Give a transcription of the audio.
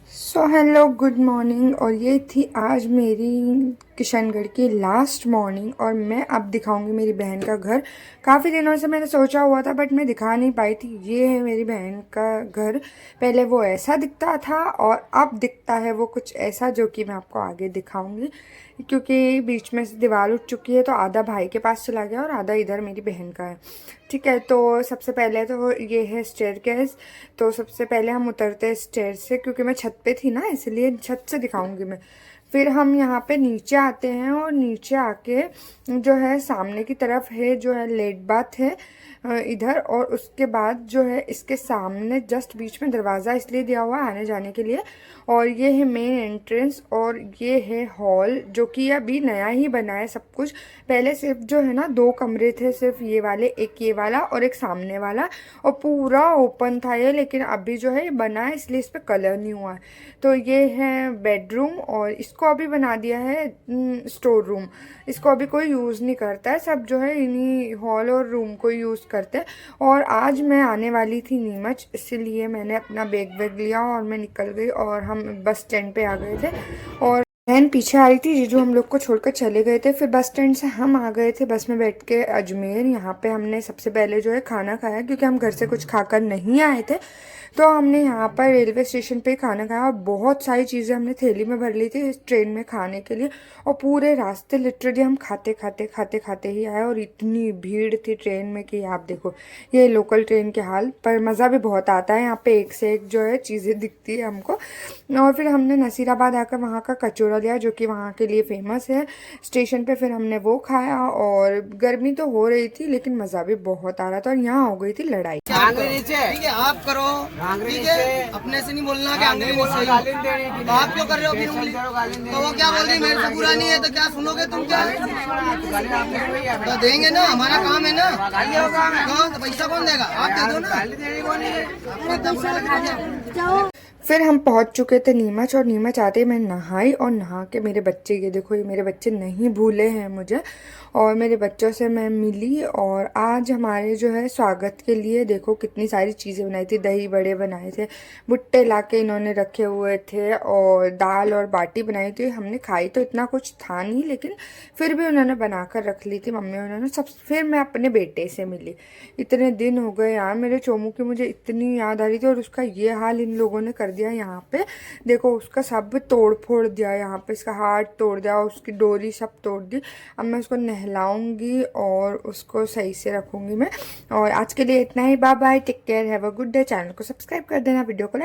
So hello good morning. और ये थी आज मेरी किशनगढ़ की लास्ट मॉर्निंग और मैं अब दिखाऊंगी मेरी बहन का घर। काफ़ी दिनों से मैंने सोचा हुआ था बट मैं दिखा नहीं पाई थी। ये है मेरी बहन का घर। पहले वो ऐसा दिखता था और अब दिखता है वो कुछ ऐसा, जो कि मैं आपको आगे दिखाऊंगी क्योंकि बीच में से दीवार उठ चुकी है। तो आधा भाई के पास चला गया और आधा इधर मेरी बहन का है। ठीक है, तो सबसे पहले तो ये है स्टेयरकेस। तो सबसे पहले हम उतरते हैं स्टेयर से क्योंकि मैं छत पे थी ना, इसलिए छत से दिखाऊंगी मैं। फिर हम यहाँ पे नीचे आते हैं और नीचे आके जो है सामने की तरफ है जो है लेट बाथ है इधर। और उसके बाद जो है इसके सामने जस्ट बीच में दरवाज़ा इसलिए दिया हुआ है आने जाने के लिए। और ये है मेन एंट्रेंस और ये है हॉल, जो कि अभी नया ही बना है सब कुछ। पहले सिर्फ जो है ना 2 कमरे थे, सिर्फ ये वाले, एक ये वाला और एक सामने वाला, और पूरा ओपन था ये। लेकिन अभी जो है ये बना है इसलिए इस पर कलर नहीं हुआ है। तो ये है बेडरूम और इसको अभी बना दिया है स्टोर रूम। इसको अभी कोई यूज़ नहीं करता है, सब जो है इन्हीं हॉल और रूम को यूज़ करते हैं। और आज मैं आने वाली थी नीमच, इसीलिए मैंने अपना बैग वैग लिया और मैं निकल गई और हम बस स्टैंड पे आ गए थे। और बहन पीछे आ रही थी, जीजू हम लोग को छोड़कर चले गए थे। फिर बस स्टैंड से हम आ गए थे बस में बैठ के अजमेर। यहाँ पे हमने सबसे पहले जो है खाना खाया क्योंकि हम घर से कुछ खाकर नहीं आए थे। तो हमने यहाँ पर रेलवे स्टेशन पे खाना खाया और बहुत सारी चीज़ें हमने थैली में भर ली थी इस ट्रेन में खाने के लिए। और पूरे रास्ते लिटरली हम खाते खाते खाते खाते ही आए और इतनी भीड़ थी ट्रेन में कि आप देखो ये लोकल ट्रेन के हाल। पर मज़ा भी बहुत आता है, यहाँ पे एक से एक जो है चीज़ें दिखती है हमको। और फिर हमने नसीराबाद आकर वहाँ का कचौरा लिया जो कि वहाँ के लिए फेमस है स्टेशन पे। फिर हमने वो खाया और गर्मी तो हो रही थी लेकिन मज़ा भी बहुत आ रहा था। और यहाँ हो गई थी लड़ाई। नीचे ठीक है, आप करो ठीक है, अपने से नहीं बोलना कि आंगली नीचे। तो आप क्यों कर रहे हो फिर उंगली? तो वो क्या बोल रही मेरे से बुरा नहीं है तो क्या सुनोगे तुम? क्या तो देंगे ना, हमारा काम है ना। तो पैसा कौन देगा? आप दे दो ना। फिर हम पहुंच चुके थे नीमच और नीमच आते ही मैं नहाई और नहा के मेरे बच्चे, ये देखो ये मेरे बच्चे नहीं भूले हैं मुझे, और मेरे बच्चों से मैं मिली। और आज हमारे जो है स्वागत के लिए देखो कितनी सारी चीज़ें बनाई थी। दही बड़े बनाए थे, भुट्टे लाके इन्होंने रखे हुए थे, और दाल और बाटी बनाई थी। हमने खाई तो इतना कुछ था नहीं लेकिन फिर भी उन्होंने बना कर रख ली थी मम्मी उन्होंने सब। फिर मैं अपने बेटे से मिली। इतने दिन हो गए यार मेरे चोमू की, मुझे इतनी याद आ रही थी। और उसका ये हाल इन लोगों ने कर दिया यहाँ पे, देखो उसका सब तोड़ फोड़ दिया यहाँ पे, इसका हाथ तोड़ दिया, उसकी डोरी सब तोड़ दी। अब मैं उसको नहलाऊंगी और उसको सही से रखूंगी मैं। और आज के लिए इतना ही, bye bye, take care, have a good day. Channel को सब्सक्राइब कर देना, वीडियो को